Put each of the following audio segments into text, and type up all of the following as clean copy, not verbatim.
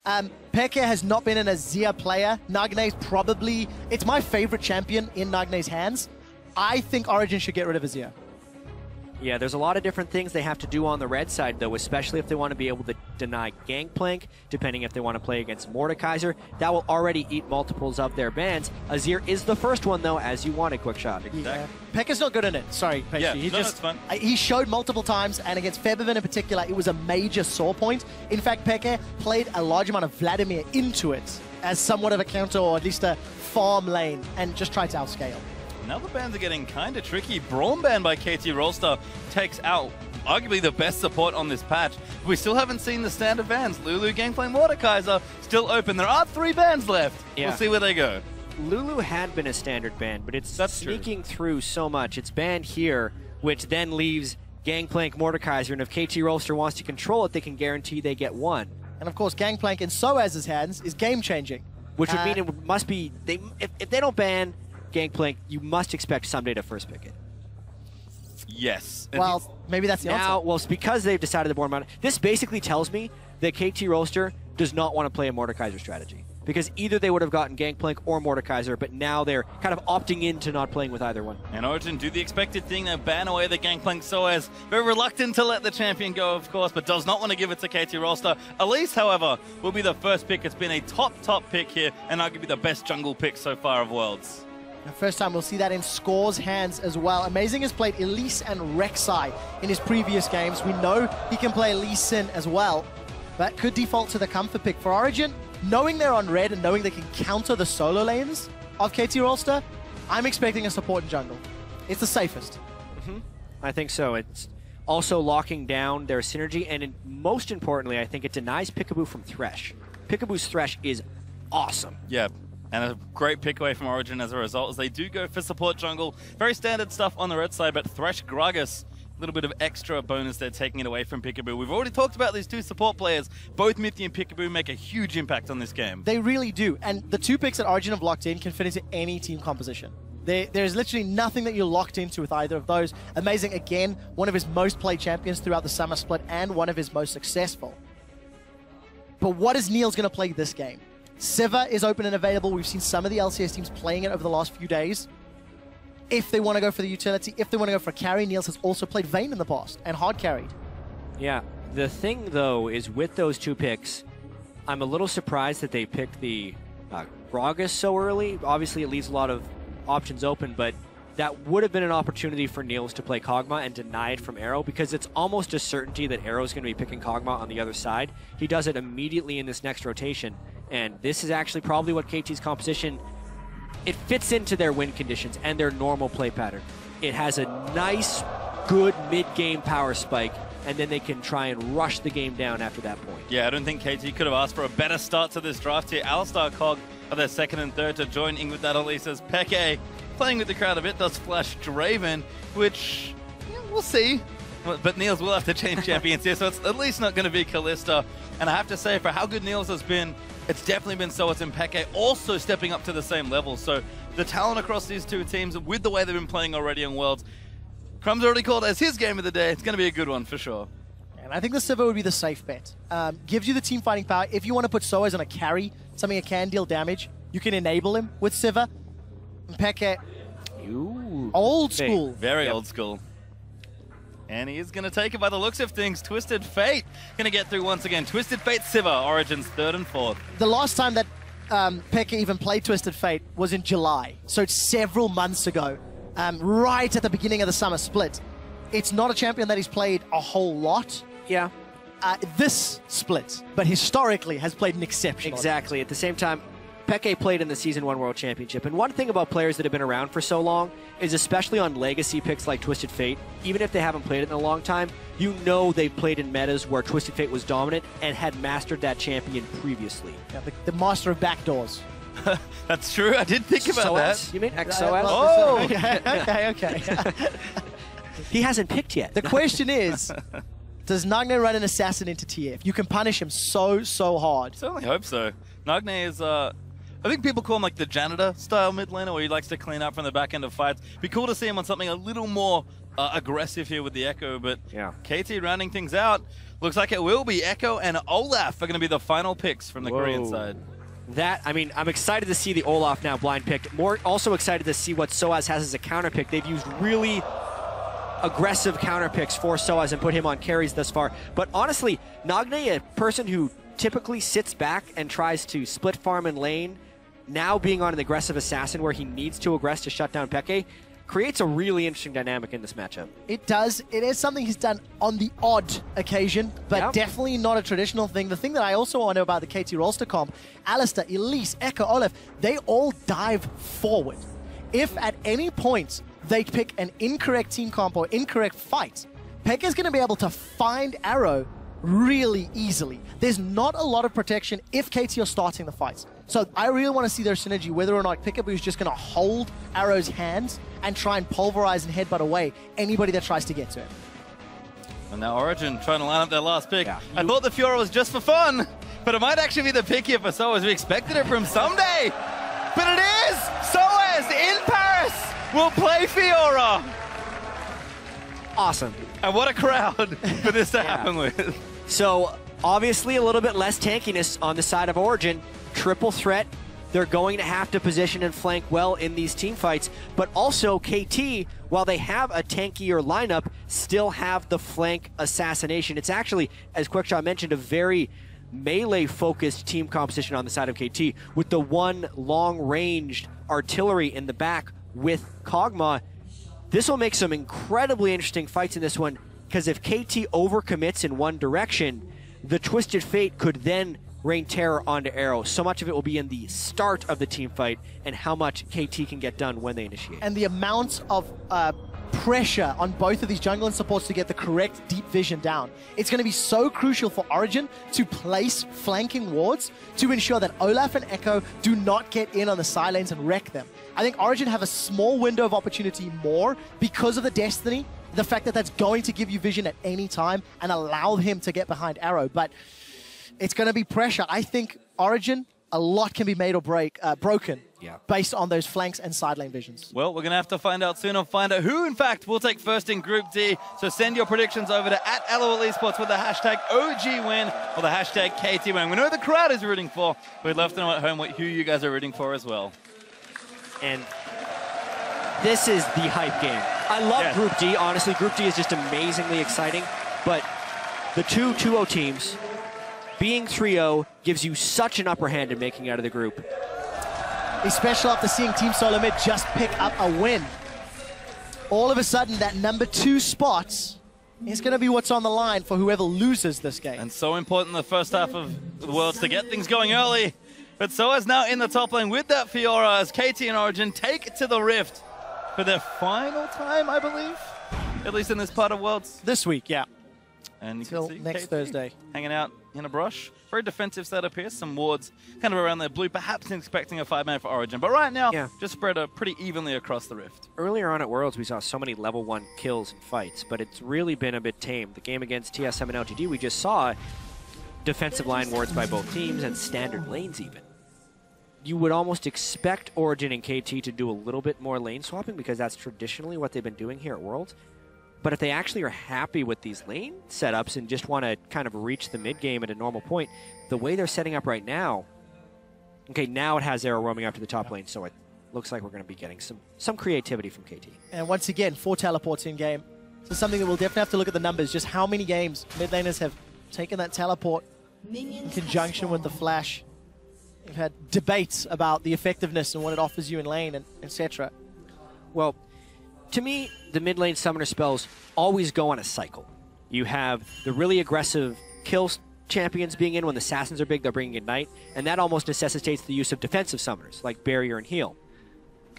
Peke has not been an Azir player. Nagne's probably... It's my favorite champion in Nagne's hands. I think Origen should get rid of Azir. Yeah, there's a lot of different things they have to do on the red side, though, especially if they want to be able to deny Gangplank, depending if they want to play against Mordekaiser. That will already eat multiples of their bans. Azir is the first one, though, as you wanted, Quickshot. Exactly. Yeah. Pekka's not good in it. Sorry, Pekka. Yeah, That's fun. He showed multiple times, and against Febiven in particular, it was a major sore point. In fact, Pekka played a large amount of Vladimir into it as somewhat of a counter, or at least a farm lane, and just tried to outscale. Now the bans are getting kind of tricky. Braum ban by KT Rolster takes out arguably the best support on this patch. We still haven't seen the standard bans. Lulu, Gangplank, Mordekaiser still open. There are 3 bans left. Yeah. We'll see where they go. Lulu had been a standard ban, but it's sneaking through so much. It's banned here, which then leaves Gangplank, Mordekaiser, and if KT Rolster wants to control it, they can guarantee they get 1. And of course, Gangplank in Soaz's hands is game-changing. Which would mean it must be... If they don't ban Gangplank, you must expect someday to first pick it. Yes. Well, maybe that's the answer. Well, it's because they've decided to board mount. This basically tells me that KT Rolster does not want to play a Mordekaiser strategy. Because either they would have gotten Gangplank or Mordekaiser, but now they're kind of opting into not playing with either one. And Origen do the expected thing, they ban away the Gangplank Soaz. Very reluctant to let the champion go, of course, but does not want to give it to KT Rolster. Elise, however, will be the first pick. It's been a top pick here, and arguably the best jungle pick so far of Worlds. The first time we'll see that in Score's hands as well. Amazing has played Elise and Rek'Sai in his previous games. We know he can play Lee Sin as well, but could default to the comfort pick. For Origen, knowing they're on red and knowing they can counter the solo lanes of KT Rolster, I'm expecting a support in jungle. It's the safest. I think so. It's also locking down their synergy, and most importantly, I think it denies Peekaboo from Thresh. Peekaboo's Thresh is awesome. Yeah. And a great pick away from Origen as a result, as they do go for support jungle. Very standard stuff on the red side, but Thresh Gragas, a little bit of extra bonus there, taking it away from Peekaboo. We've already talked about these 2 support players. Both Mithy and Peekaboo make a huge impact on this game. They really do. And the 2 picks that Origen have locked in can fit into any team composition. There's literally nothing that you're locked into with either of those. Amazing, again, one of his most played champions throughout the summer split and one of his most successful. But what is Niels going to play this game? Sivir is open and available. We've seen some of the LCS teams playing it over the last few days. If they want to go for the utility, if they want to go for a carry, Niels has also played Vayne in the past and hard carried. Yeah, the thing though is with those 2 picks, I'm a little surprised that they picked the Gragas so early. Obviously it leaves a lot of options open, but that would have been an opportunity for Niels to play Kog'Maw and deny it from Arrow, because it's almost a certainty that Arrow's going to be picking Kog'Maw on the other side. He does it immediately in this next rotation. And this is actually probably what KT's composition, it fits into their win conditions and their normal play pattern. It has a nice, good mid-game power spike, and then they can try and rush the game down after that point. Yeah, I don't think KT could have asked for a better start to this draft here. Alistar Cog are their 2nd and 3rd to join in with that. Elisa's Peke playing with the crowd a bit, does flash Draven, which we'll see. But Niels will have to change champions here, so it's at least not going to be Kalista. And I have to say, for how good Niels has been, it's definitely been Soaz and Peke also stepping up to the same level. So the talent across these 2 teams, with the way they've been playing already on Worlds, Crumb's already called as his game of the day. It's going to be a good one for sure. And I think the Sivir would be the safe bet. Gives you the team fighting power. If you want to put Soaz on a carry, something that can deal damage, you can enable him with Sivir. Peke, old school. Very old school. And he is going to take it by the looks of things. Twisted Fate going to get through once again. Twisted Fate Sivir, Origen's 3rd and 4th. The last time that Pekka even played Twisted Fate was in July. So it's several months ago, right at the beginning of the summer split. It's not a champion that he's played a whole lot. Yeah. This split, but historically has played an exceptional. Exactly. At the same time, Peke played in the Season 1 World Championship, and one thing about players that have been around for so long is, especially on legacy picks like Twisted Fate, even if they haven't played it in a long time, you know they've played in metas where Twisted Fate was dominant and had mastered that champion previously. Yeah, the master of backdoors. That's true, I did think about that. You mean XOS? Oh! Okay. He hasn't picked yet. The question is, does Nagne run an assassin into TF? You can punish him so hard. I certainly hope so. Nagne is, I think people call him like the janitor style mid laner, where he likes to clean up from the back end of fights. Be cool to see him on something a little more aggressive here with the Echo, but yeah. KT rounding things out. Looks like it will be. Echo and Olaf are going to be the final picks from the Korean side. I'm excited to see the Olaf now blind picked. Also excited to see what Soaz has as a counter pick. They've used really aggressive counter picks for Soaz and put him on carries thus far. But honestly, Nagne, a person who typically sits back and tries to split farm in lane, now being on an aggressive assassin where he needs to aggress to shut down Peke, creates a really interesting dynamic in this matchup. It does. It is something he's done on the odd occasion, but definitely not a traditional thing. The thing that I also want to know about the KT Rolster comp, Alistair, Elise, Echo, Olaf, they all dive forward. If at any point they pick an incorrect team comp or incorrect fight, Peke is going to be able to find Arrow really easily. There's not a lot of protection if KT are starting the fights. So I really want to see their synergy, whether or not Peekaboo is just going to hold Arrow's hands and try and pulverize and headbutt away anybody that tries to get to him. And now Origen trying to line up their last pick. Yeah. I thought the Fiora was just for fun, but it might actually be the pick here for Soaz. We expected it from someday, but it is! Soaz in Paris will play Fiora! Awesome. And what a crowd for this to happen with. So, obviously a little bit less tankiness on the side of Origen. Triple threat. They're going to have to position and flank well in these team fights. But also, KT, while they have a tankier lineup, still have the flank assassination. It's actually, as Quickshot mentioned, a very melee-focused team composition on the side of KT, with the one long-ranged artillery in the back with Kog'Maw. This will make some incredibly interesting fights in this one, because if KT overcommits in one direction, the Twisted Fate could then rain terror onto Arrow. So much of it will be in the start of the team fight and how much KT can get done when they initiate. And the amount of pressure on both of these jungle and supports to get the correct deep vision down. It's going to be so crucial for Origen to place flanking wards to ensure that Olaf and Echo do not get in on the side lanes and wreck them. I think Origen have a small window of opportunity more because of the Destiny, the fact that that's going to give you vision at any time and allow him to get behind Arrow. But it's going to be pressure. I think Origen, a lot can be made or broken based on those flanks and side lane visions. Well, we're going to have to find out soon and find out who, in fact, will take first in Group D. So send your predictions over to @LOL Esports with the hashtag OGWin or the hashtag KTWin. We know the crowd is rooting for. We'd love to know at home who you guys are rooting for as well. And this is the hype game. I love Group D. Honestly, Group D is just amazingly exciting. But the two 2-0 teams being 3-0 gives you such an upper hand in making out of the group. Especially after seeing Team Solo Mid just pick up a win. All of a sudden, that #2 spot is going to be what's on the line for whoever loses this game. And so important in the first half of the Worlds to get things going early. But Soaz now in the top lane with that Fiora as KT and Origen take it to the Rift for their final time, I believe. At least in this part of Worlds. This week, yeah. And you Till can see next KT Thursday. hanging out in a brush. Very defensive setup here. Some wards kind of around their blue, perhaps expecting a 5-man for Origen. But right now, just spread pretty evenly across the Rift. Earlier on at Worlds, we saw so many level 1 kills and fights, but it's really been a bit tame. The game against TSM and LGD, we just saw defensive line wards by both teams and standard lanes even. You would almost expect Origen and KT to do a little bit more lane swapping because that's traditionally what they've been doing here at Worlds. But if they actually are happy with these lane setups and just want to kind of reach the mid game at a normal point, the way they're setting up right now, okay, now it has Arrow roaming up to the top lane, so it looks like we're going to be getting some creativity from KT. And once again, 4 teleports in game. So something that we'll definitely have to look at the numbers, just how many games mid laners have taken that teleport in conjunction with the flash. We've had debates about the effectiveness and what it offers you in lane, and etc. Well, to me, the mid lane summoner spells always go on a cycle. You have the really aggressive kill champions being in when the assassins are big, they're bringing in Knight, and that almost necessitates the use of defensive summoners, like Barrier and Heal.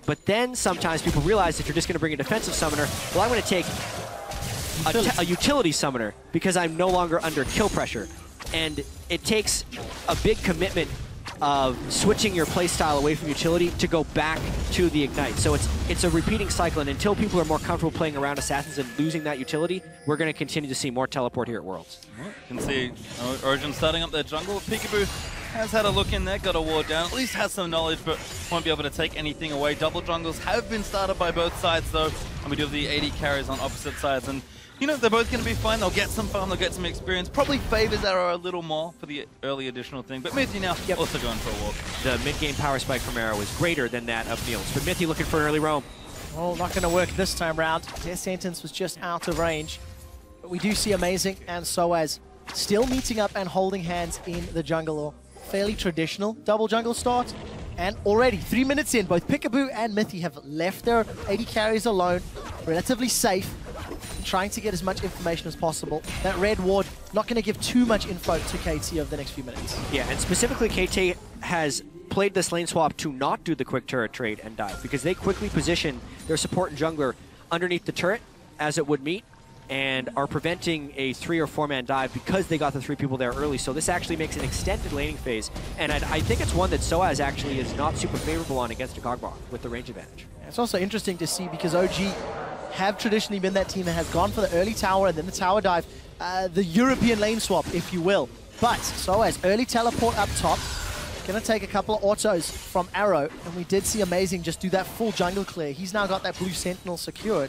But then sometimes people realize if you're just going to bring a defensive summoner, well, I'm going to take a utility summoner because I'm no longer under kill pressure. And it takes a big commitment of switching your playstyle away from utility to go back to the Ignite. So it's a repeating cycle, and until people are more comfortable playing around assassins and losing that utility, we're going to continue to see more teleport here at Worlds. You can see Origen starting up their jungle. Peekaboo has had a look in there, got a ward down, at least has some knowledge, but won't be able to take anything away. Double jungles have been started by both sides, though, and we do have the 80 carries on opposite sides, and you know, they're both going to be fine. They'll get some farm, they'll get some experience. Probably favors Arrow a little more for the early additional thing, but Mithy now also going for a walk. The mid-game power spike from Arrow is greater than that of Niels, but Mithy looking for an early roam. Oh, not going to work this time round. Their sentence was just out of range. But we do see Amazing and Soaz still meeting up and holding hands in the jungle, or fairly traditional double jungle start. And already, 3 minutes in, both Peekaboo and Mithy have left their 80 carries alone, relatively safe, trying to get as much information as possible. That red ward not going to give too much info to KT over the next few minutes. Yeah, and specifically KT has played this lane swap to not do the quick turret trade and dive, because they quickly position their support and jungler underneath the turret as it would meet, and are preventing a 3 or 4 man dive because they got the 3 people there early. So this actually makes an extended laning phase, and I think it's one that Soaz actually is not super favorable on against a Kog'Maw with the range advantage. It's also interesting to see because OG have traditionally been that team that has gone for the early tower and then the tower dive, the European lane swap, if you will. But Soaz, early teleport up top, gonna take a couple of autos from Arrow, and we did see Amazing just do that full jungle clear. He's now got that blue sentinel secured.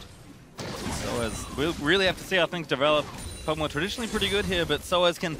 Soaz, we'll really have to see how things develop. Pokemon traditionally pretty good here, but Soaz can,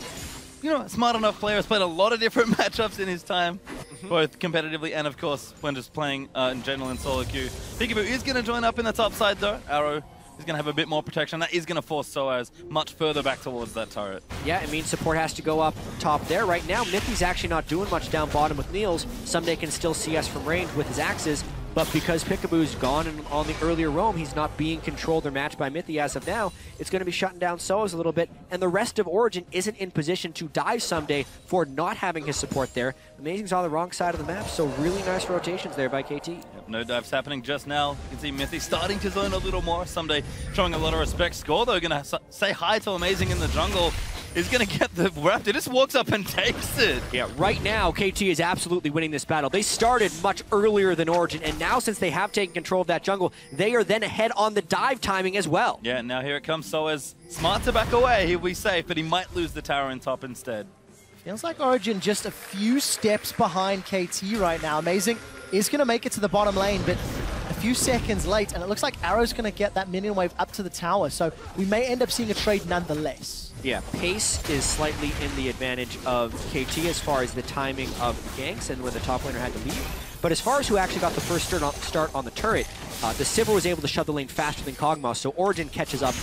you know, smart enough player, has played a lot of different matchups in his time, both competitively and, of course, when just playing in general in solo queue. Peekaboo is going to join up in the top side, though. Arrow is going to have a bit more protection. That is going to force Soaz much further back towards that turret. Yeah, it means support has to go up top there. Right now, Mithy's actually not doing much down bottom with Niels. Someday can still see us from range with his axes, but because Peekaboo's gone and on the earlier roam, he's not being controlled or matched by Mithy as of now. It's going to be shutting down Soaz a little bit, and the rest of Origen isn't in position to dive someday for not having his support there. Amazing's on the wrong side of the map, so really nice rotations there by KT. Yep, no dives happening just now. You can see Mithy starting to zone a little more. Someday showing a lot of respect. Score, though, going to say hi to Amazing in the jungle. Is going to get the Raptor. Just walks up and takes it. Yeah, right now, KT is absolutely winning this battle. They started much earlier than Origen, and now since they have taken control of that jungle, they are then ahead on the dive timing as well. Yeah, now here it comes. Soaz smart to back away. He'll be safe, but he might lose the tower in top instead. Feels like Origen just a few steps behind KT right now. Amazing is going to make it to the bottom lane, but a few seconds late, and it looks like Arrow's going to get that minion wave up to the tower, so we may end up seeing a trade nonetheless. Yeah, pace is slightly in the advantage of KT as far as the timing of the ganks and when the top laner had to leave. But as far as who actually got the first start on the turret, the Sivir was able to shove the lane faster than Kog'Maw, so Origen catches up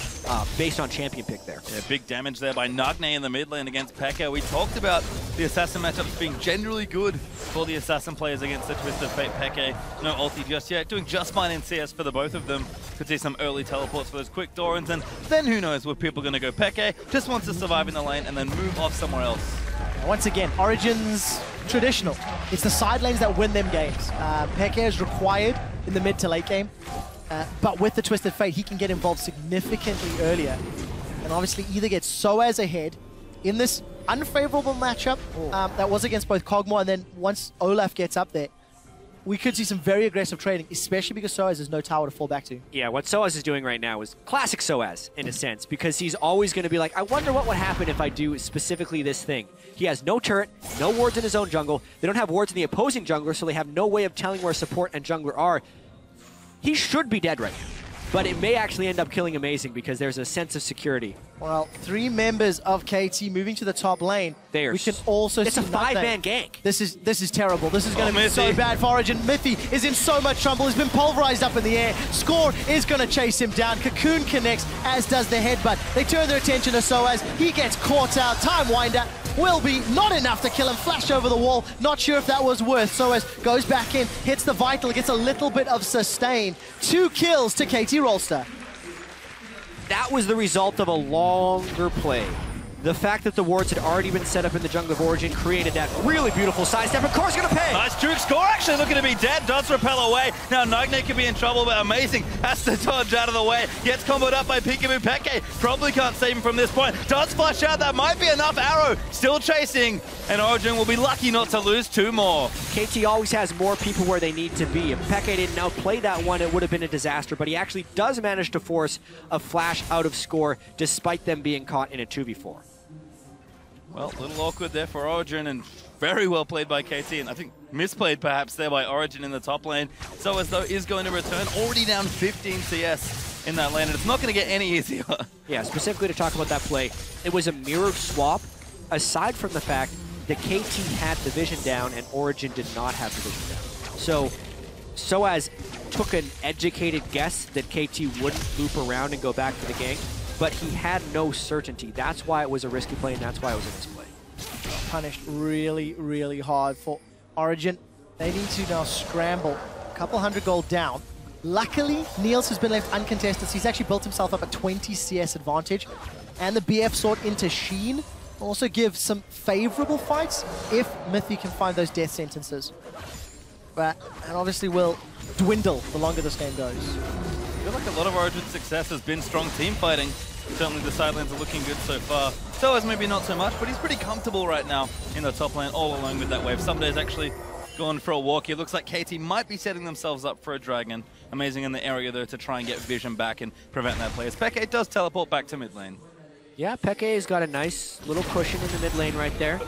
based on champion pick there. Yeah, big damage there by Nagne in the mid lane against P.E.K.K.A. We talked about the Assassin matchups being generally good for the Assassin players against the Twisted Fate P.E.K.K.A. No ulti just yet, doing just fine in CS for the both of them. Could see some early teleports for those quick Dorans, and then who knows where people are going to go. P.E.K.K.A. just wants to survive in the lane and then move off somewhere else. Once again, Origen's traditional. It's the side lanes that win them games. P.E.K.K.A. is required in the mid to late game, but with the Twisted Fate, he can get involved significantly earlier. And obviously either get Soaz ahead in this unfavorable matchup that was against both Kog'Maw, and then once Olaf gets up there, we could see some very aggressive trading, especially because Soaz has no tower to fall back to. Yeah, what Soaz is doing right now is classic Soaz, in a sense, because he's always going to be like, I wonder what would happen if I do specifically this thing. He has no turret, no wards in his own jungle. They don't have wards in the opposing jungler, so they have no way of telling where support and jungler are. He should be dead right now, but it may actually end up killing Amazing because there's a sense of security. Well, 3 members of KT moving to the top lane. We can also it's see a 5-man gank. This is terrible. This is going to be so bad for Origen. Mithy is in so much trouble. He's been pulverized up in the air. Score is going to chase him down. Cocoon connects, as does the headbutt. They turn their attention to Soaz. He gets caught out. Time Winder will be not enough to kill him. Flash over the wall. Not sure if that was worth. Soaz goes back in, hits the vital, gets a little bit of sustain. 2 kills to KT Rolster. That was the result of a longer play. The fact that the wards had already been set up in the jungle of Origen created that really beautiful sidestep. Of course, going to pay. Nice juke. Score actually looking to be dead. Does repel away. Now Nagne could be in trouble, but Amazing has to dodge out of the way. Gets comboed up by Peekaboo. P.E.K.K.A. probably can't save him from this point. Does flash out. That might be enough. Arrow still chasing, and Origen will be lucky not to lose 2 more. KT always has more people where they need to be. If P.E.K.K.A. didn't outplay that one, it would have been a disaster, but he actually does manage to force a flash out of Score despite them being caught in a 2v4. Well, a little awkward there for Origen, and very well played by KT, and I think misplayed perhaps there by Origen in the top lane. So as though is going to return, already down 15 CS in that lane, and it's not going to get any easier. Yeah, specifically to talk about that play, it was a mirrored swap, aside from the fact that KT had the vision down and Origen did not have the vision down. So as took an educated guess that KT wouldn't loop around and go back to the gank, but he had no certainty. That's why it was a risky play, and that's why it was a misplay. Punished really, really hard for Origen. They need to now scramble. A couple hundred gold down. Luckily, Niels has been left uncontested, so he's actually built himself up a 20 CS advantage. And the BF sword into Sheen will also give some favorable fights if Mythy can find those death sentences. And obviously will dwindle the longer this game goes. I feel like a lot of Origen's success has been strong team fighting. Certainly the side lanes are looking good so far. Soaz maybe not so much, but he's pretty comfortable right now in the top lane, all alone with that wave. Someday's actually gone for a walk. It looks like KT might be setting themselves up for a dragon. Amazing in the area though to try and get vision back and prevent that play. As Peke does teleport back to mid lane. Yeah, Peke's got a nice little cushion in the mid lane right there.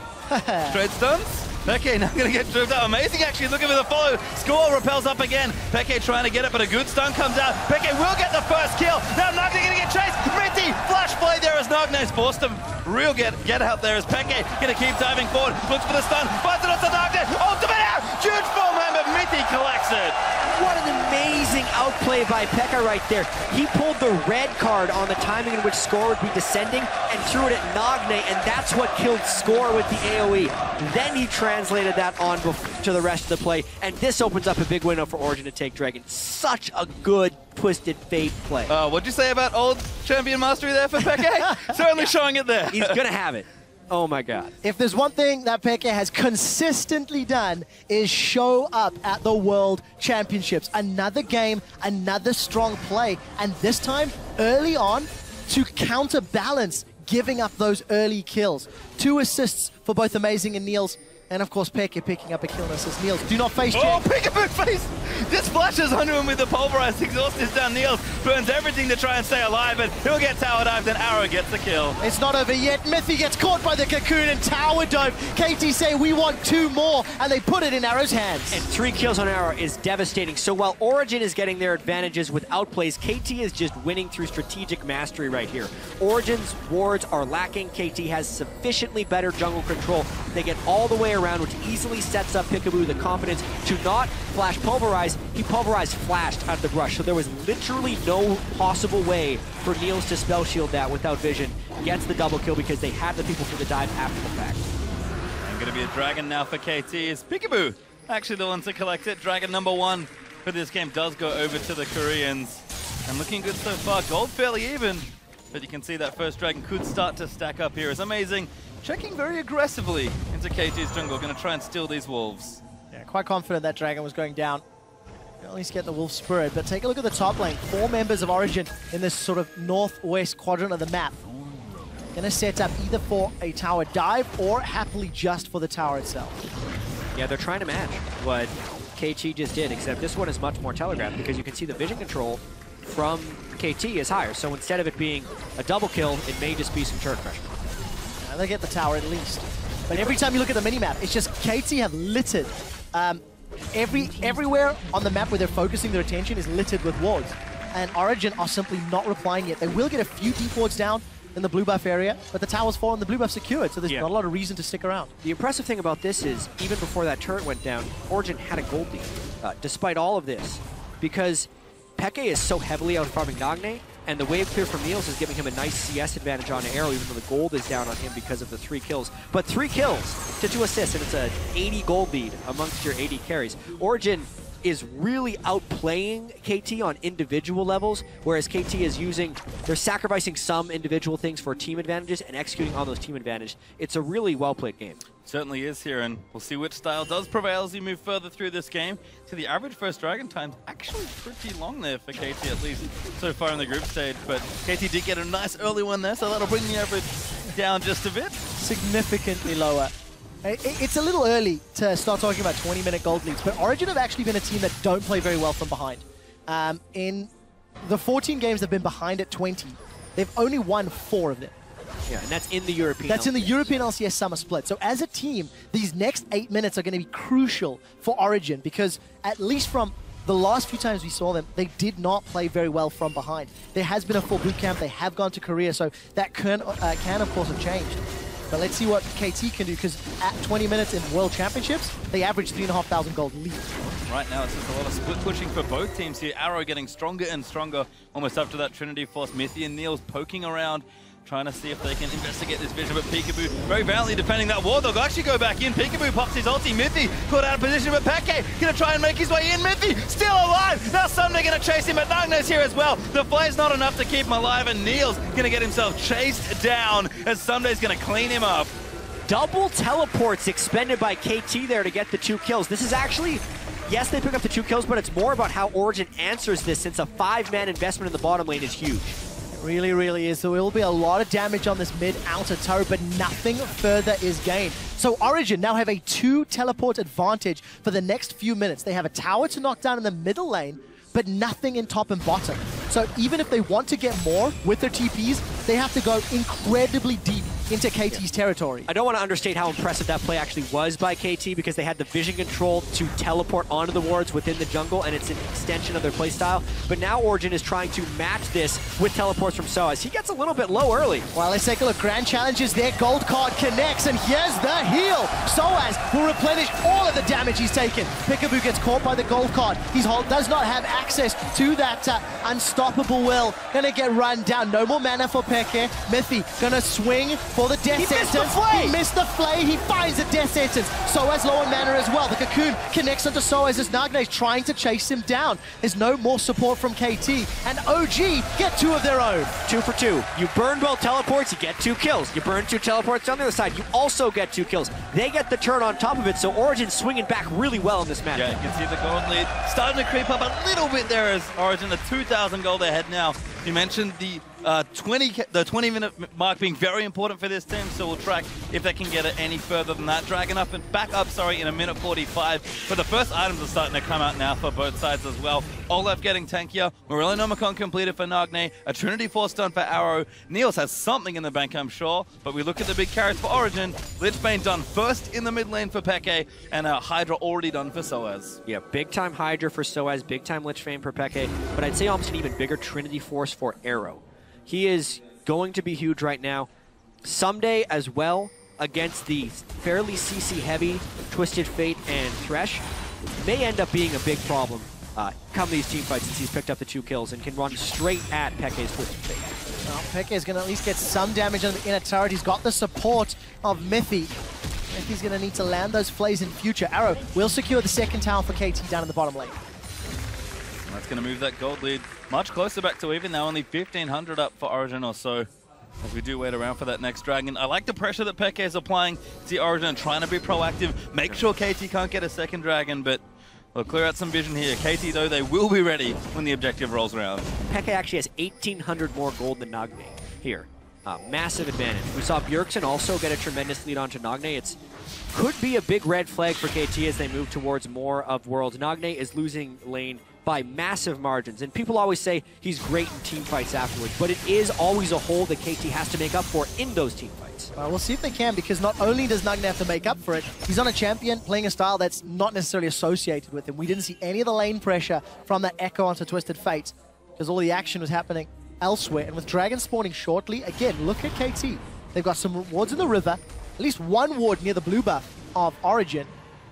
Straight stuns. Peke now going to get driven out. Amazing actually, looking for the follow. Score repels up again. Peke trying to get it, but a good stun comes out. Peke will get the first kill. Now Nagne going to get chased. Mitty, flash play there as Nagne's forced him. Real get out there as Peke going to keep diving forward. Looks for the stun. Finds it onto Nagne. Ultimate out. Huge bomb hand, but Mitty collects it. What an amazing outplay by Pekka right there. He pulled the red card on the timing in which Score would be descending and threw it at Nagne, and that's what killed Score with the AoE. Then he translated that on to the rest of the play, and this opens up a big window for Origen to take Dragon. Such a good Twisted Fate play. What'd you say about old champion mastery there for Peke? Certainly showing it there. He's gonna have it. Oh my God. If there's one thing that Peke has consistently done is show up at the World Championships. Another game, another strong play, and this time early on to counterbalance giving up those early kills. 2 assists for both Amazing and Niels. And of course, Peke picking up a kill and assist. Niels, do not face check. Oh, Peekaboo face! Just flashes onto him with the pulverized exhaust is down. Niels burns everything to try and stay alive, and he'll get tower dived, and Arrow gets the kill. It's not over yet. Mythy gets caught by the cocoon and tower dive. KT say we want 2 more, and they put it in Arrow's hands. And 3 kills on Arrow is devastating. So while Origen is getting their advantages with outplays, KT is just winning through strategic mastery right here. Origen's wards are lacking. KT has sufficiently better jungle control. They get all the way around, which easily sets up Peekaboo the confidence to not flash pulverize. He pulverized flashed out of the brush, so there was literally no possible way for Niels to spell shield that without vision. Gets the double kill because they had the people for the dive after the fact. And going to be a dragon now for KT. Is Peekaboo actually the one to collect it? Dragon number 1 for this game does go over to the Koreans. And looking good so far. Gold fairly even, but you can see that first dragon could start to stack up here. It's Amazing. Checking very aggressively into KT's jungle, going to try and steal these wolves. Yeah, quite confident that dragon was going down. At least get the wolf spirit, but take a look at the top lane. 4 members of Origen in this sort of northwest quadrant of the map. Gonna set up either for a tower dive or happily just for the tower itself. Yeah, they're trying to match what KT just did, except this one is much more telegraphed because you can see the vision control from KT is higher. So instead of it being a double kill, it may just be some turret pressure. And they get the tower at least. But every time you look at the minimap, it's just KT have littered. Everywhere on the map where they're focusing their attention is littered with wards. And Origen are simply not replying yet. They will get a few deep wards down in the blue buff area, but the tower's fallen, the blue buff secured, so there's not a lot of reason to stick around. The impressive thing about this is, even before that turret went down, Origen had a gold lead, despite all of this, because Peke is so heavily out farming Nagne, and the wave clear from Niels is giving him a nice CS advantage on Arrow, even though the gold is down on him because of the 3 kills. But 3 kills to 2 assists, and it's an 80 gold lead amongst your 80 carries. Origen is really outplaying KT on individual levels, whereas KT is they're sacrificing some individual things for team advantages and executing on those team advantages. It's a really well-played game. Certainly is here, and we'll see which style does prevail as you move further through this game. So the average first dragon time's actually pretty long there for KT, at least so far in the group stage. But KT did get a nice early one there, so that'll bring the average down just a bit. Significantly lower. It's a little early to start talking about 20-minute gold leads, but Origen have actually been a team that don't play very well from behind. In the 14 games they've been behind at 20, they've only won 4 of them. Yeah, and that's in the European That's in the LCS. European LCS Summer Split. So as a team, these next 8 minutes are going to be crucial for Origen because at least from the last few times we saw them, they did not play very well from behind. There has been a full boot camp. They have gone to Korea, so that can of course, have changed. But let's see what KT can do, because at 20 minutes in World Championships, they average 3,500 gold lead. Right now, it's just a lot of split pushing for both teams here. Arrow getting stronger and stronger, almost up to that Trinity Force. Mithy and Niels poking around, trying to see if they can investigate this vision, but Peekaboo very valiantly defending that ward. They'll actually go back in. Peekaboo pops his ulti. Mithy caught out of position, but Peke gonna try and make his way in. Mithy still alive. Now Sunday gonna chase him, but Nagna's here as well. The flay's not enough to keep him alive, and Niels gonna get himself chased down as Sunday's gonna clean him up. Double teleports expended by KT there to get the 2 kills. This is actually, yes, they pick up the 2 kills, but it's more about how Origen answers this, since a 5-man investment in the bottom lane is huge. Really, really is. There will be a lot of damage on this mid-outer turret, but nothing further is gained. So Origen now have a 2 teleport advantage for the next few minutes. They have a tower to knock down in the middle lane, but nothing in top and bottom. So even if they want to get more with their TPs, they have to go incredibly deep into KT's territory. I don't want to understate how impressive that play actually was by KT, because they had the vision control to teleport onto the wards within the jungle, and it's an extension of their playstyle. But now Origen is trying to match this with teleports from Soaz. He gets a little bit low early. Well, let's take a look. Grand Challenges there. Gold card connects, and here's the heal. Soaz will replenish all of the damage he's taken. Peekaboo gets caught by the gold card. He does not have access to that unstoppable will. Gonna get run down. No more mana for Peke. Mithy gonna swing for the death sentence. He missed the flay. He finds the death sentence. Soaz low on mana as well. The cocoon connects onto Soaz as Nagne is trying to chase him down. There's no more support from KT, and OG get 2 of their own. 2 for 2. You burn both teleports, you get 2 kills. You burn 2 teleports on the other side, you also get 2 kills. They get the turn on top of it, so Origen swinging back really well in this match. Yeah, you can see the gold lead starting to creep up a little bit there as Origen, the 2,000 gold ahead now. You mentioned the 20-minute mark being very important for this team, so we'll track if they can get it any further than that. Dragon up and back up, in a minute 45. But the first items are starting to come out now for both sides as well. Olaf getting tankier. Morello Nomicon completed for Nagne. A Trinity Force done for Arrow. Niels has something in the bank, I'm sure. But we look at the big carries for Origen. Lichbane done first in the mid lane for Peke, and a Hydra already done for Soaz. Yeah, big time Hydra for Soaz, big time Lichbane for Peke, but I'd say almost an even bigger Trinity Force for Arrow. He is going to be huge right now. Someday as well, against the fairly CC heavy Twisted Fate and Thresh, may end up being a big problem come these team fights, since he's picked up the 2 kills and can run straight at Peke's Twisted Fate. Well, Peke is going to at least get some damage on the inner turret. He's got the support of Mithy. Mithy's going to need to land those flays in future. Arrow will secure the second tower for KT down in the bottom lane. That's going to move that gold lead much closer back to even now, only 1,500 up for Origen or so, as we do wait around for that next dragon. I like the pressure that Peke is applying to Origen, trying to be proactive, make sure KT can't get a second dragon, but we'll clear out some vision here. KT, though, they will be ready when the objective rolls around. Peke actually has 1,800 more gold than Nagne here. Massive advantage. We saw Bjergsen also get a tremendous lead onto Nagne. It could be a big red flag for KT as they move towards more of Worlds. Nagne is losing lane by massive margins, and people always say he's great in team fights afterwards, but it is always a hole that KT has to make up for in those team fights. Well, we'll see if they can, because not only does Nagne have to make up for it, he's on a champion playing a style that's not necessarily associated with him. We didn't see any of the lane pressure from that Echo onto Twisted Fate, because all the action was happening elsewhere. And with Dragon spawning shortly, again, look at KT. They've got some wards in the river, at least 1 ward near the blue buff of Origen.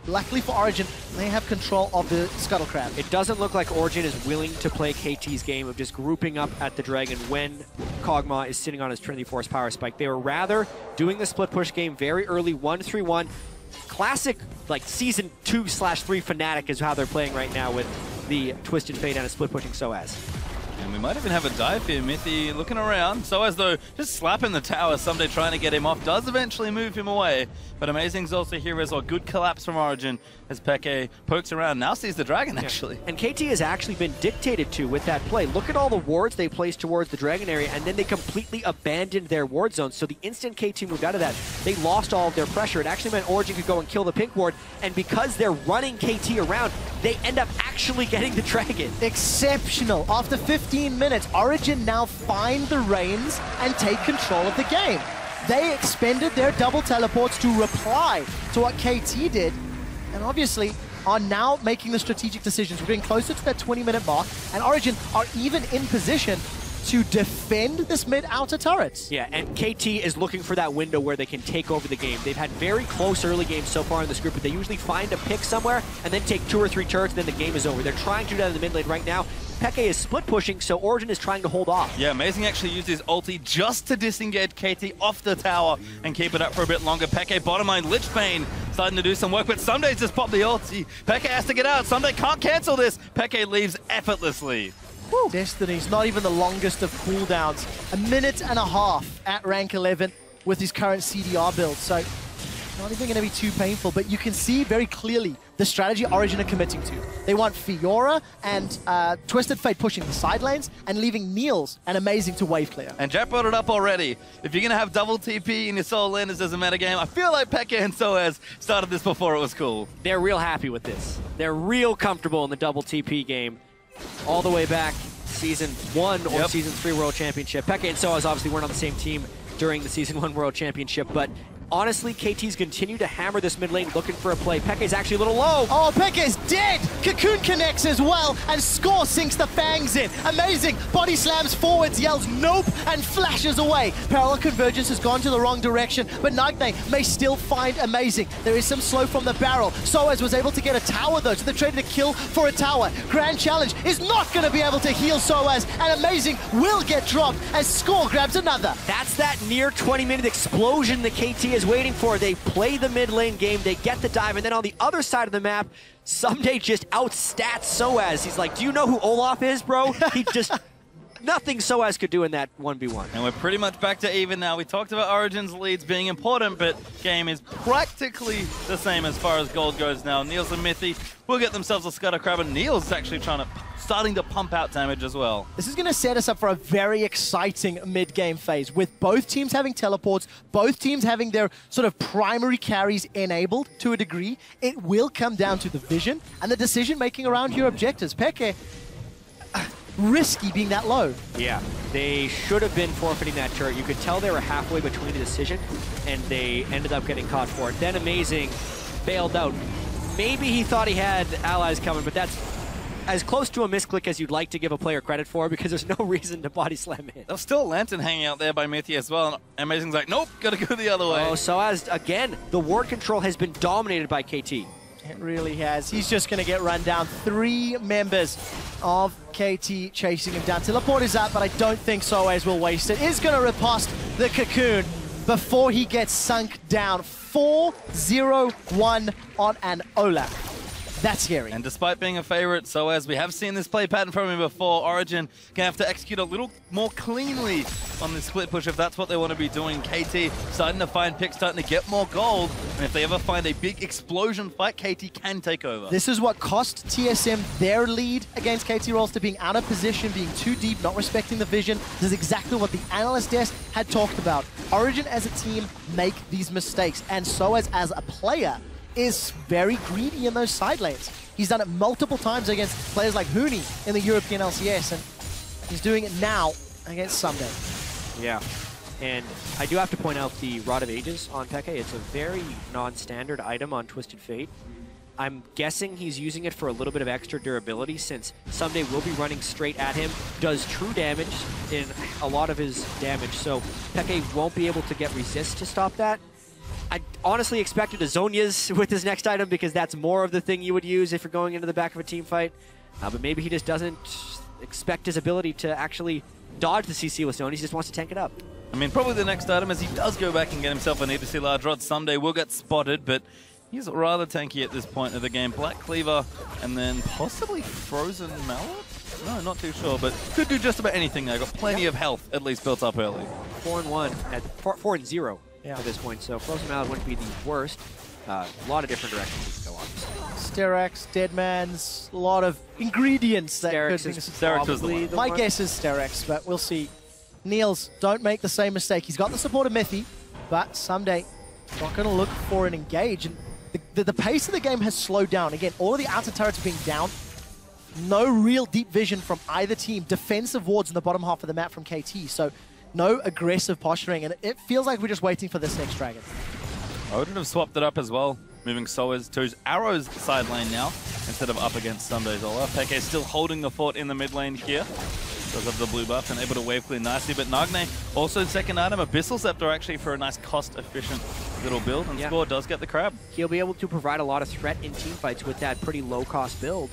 Luckily for Origen, they have control of the Scuttle Crab. It doesn't look like Origen is willing to play KT's game of just grouping up at the Dragon when Kog'Maw is sitting on his Trinity Force Power Spike. They were rather doing the split push game very early, 1-3-1. Classic, like, Season 2/3 Fnatic is how they're playing right now with the Twisted Fate and a split pushing Soaz. And we might even have a dive here. Mithy looking around. Soaz, though, just slapping the tower. Someday trying to get him off. Does eventually move him away. But Amazing's also here as well. Good collapse from Origen as Peke pokes around. Now sees the dragon, actually. And KT has actually been dictated to with that play. Look at all the wards they placed towards the dragon area, and then they completely abandoned their ward zones. So the instant KT moved out of that, they lost all of their pressure. It actually meant Origen could go and kill the pink ward, and because they're running KT around, they end up actually getting the dragon. Exceptional. After 15 minutes, Origen now find the reins and take control of the game. They expended their double teleports to reply to what KT did, and obviously are now making the strategic decisions. We're getting closer to that 20-minute mark, and Origen are even in position to defend this mid-outer turrets. Yeah, and KT is looking for that window where they can take over the game. They've had very close early games so far in this group, but they usually find a pick somewhere and then take 2 or 3 turrets, and then the game is over. They're trying to do that in the mid lane right now. Peke is split pushing, so Origen is trying to hold off. Yeah, Amazing actually used his ulti just to disengage KT off the tower and keep it up for a bit longer. Peke bottom line, Lichbane starting to do some work, but Someday just popped the ulti. Peke has to get out. Someday can't cancel this. Peke leaves effortlessly. Woo. Destiny's not even the longest of cooldowns. A minute and a half at rank 11 with his current CDR build, so not even going to be too painful, but you can see very clearly the strategy Origen are committing to. They want Fiora and Twisted Fate pushing the side lanes and leaving Niels and Amazing to wave clear. And Jack brought it up already. If you're going to have double TP in your solo landers as a metagame, I feel like Peke and Soaz started this before it was cool. They're real happy with this. They're real comfortable in the double TP game. All the way back Season 1 or Season 3 World Championship. Peke and Soaz obviously weren't on the same team during the Season 1 World Championship, but honestly, KT's continue to hammer this mid lane looking for a play. Peke's actually a little low. Oh, Peke's dead! Cocoon connects as well, and Score sinks the fangs in. Amazing! Body slams forwards, yells nope, and flashes away. Parallel Convergence has gone to the wrong direction, but Nagne may still find Amazing. There is some slow from the barrel. Soaz was able to get a tower though, so they traded a kill for a tower. Grand Challenge is not going to be able to heal Soaz, and Amazing will get dropped as Score grabs another. That's that near 20-minute explosion that KT is waiting for. They play the mid lane game, they get the dive, and then on the other side of the map, Someday just outstats Soaz. He's like, do you know who Olaf is, bro? He just, nothing Soaz could do in that 1v1. And we're pretty much back to even now. We talked about Origen's leads being important, but game is practically the same as far as gold goes now. Niels and Mithy will get themselves a Scudder Crab, and Niels is actually starting to pump out damage as well. This is going to set us up for a very exciting mid-game phase with both teams having teleports, both teams having their sort of primary carries enabled to a degree. It will come down to the vision and the decision-making around your objectives. Peke, risky being that low. Yeah, they should have been forfeiting that turret. You could tell they were halfway between a decision, and they ended up getting caught for it. Then Amazing bailed out. Maybe he thought he had allies coming, but that's as close to a misclick as you'd like to give a player credit for, because there's no reason to body slam him. There's still a Lantern hanging out there by Mithy as well, and Amazing's like, nope, gotta go the other way. Oh, so as, again, the ward control has been dominated by KT. It really has. He's just going to get run down. 3 members of KT chasing him down. Teleport is up, but I don't think Soaz will waste it. Is going to riposte the Cocoon before he gets sunk down. 4-0-1 on an Olaf. That's scary. And despite being a favorite, Soaz, we have seen this play pattern from him before. Origen gonna have to execute a little more cleanly on this split push if that's what they want to be doing. KT starting to find picks, starting to get more gold, and if they ever find a big explosion fight, KT can take over. This is what cost TSM their lead against KT Rolster, being out of position, being too deep, not respecting the vision. This is exactly what the analyst desk had talked about. Origen as a team make these mistakes, and Soaz as a player is very greedy in those side lanes. He's done it multiple times against players like Huni in the European LCS, and he's doing it now against Someday. Yeah, and I do have to point out the Rod of Ages on Peke. It's a very non-standard item on Twisted Fate. I'm guessing he's using it for a little bit of extra durability, since Someday will be running straight at him, does true damage in a lot of his damage, so Peke won't be able to get resist to stop that. I honestly expected a Zhonya's with his next item, because that's more of the thing you would use if you're going into the back of a team fight. But maybe he just doesn't expect his ability to actually dodge the CC with Zhonya's. He just wants to tank it up. I mean, probably the next item, as he does go back and get himself a need to see large rod. Someday will get spotted, but he's rather tanky at this point of the game. Black Cleaver, and then possibly Frozen Mallet? No, not too sure, but could do just about anything there. Got plenty of health, at least, built up early. 4-1 at 4-0. At this point, so Frozen Mallet wouldn't be the worst. A lot of different directions you can go on. Sterex, Deadman's, a lot of ingredients that Sterex could is probably the My guess is Sterex, but we'll see. Niels, don't make the same mistake. He's got the support of Mithy, but Someday not going to look for an engage. And the pace of the game has slowed down. Again, all of the outer turrets being down. No real deep vision from either team. Defensive wards in the bottom half of the map from KT. So no aggressive posturing, and it feels like we're just waiting for this next dragon. Origen have swapped it up as well, moving Soaz to Arrow's side lane now, instead of up against Sunday's Ola. Peke still holding the fort in the mid lane here, because of the blue buff, and able to wave clear nicely. But Nagne, also second item, Abyssal Scepter actually for a nice cost-efficient little build, and Score does get the crab. He'll be able to provide a lot of threat in teamfights with that pretty low-cost build.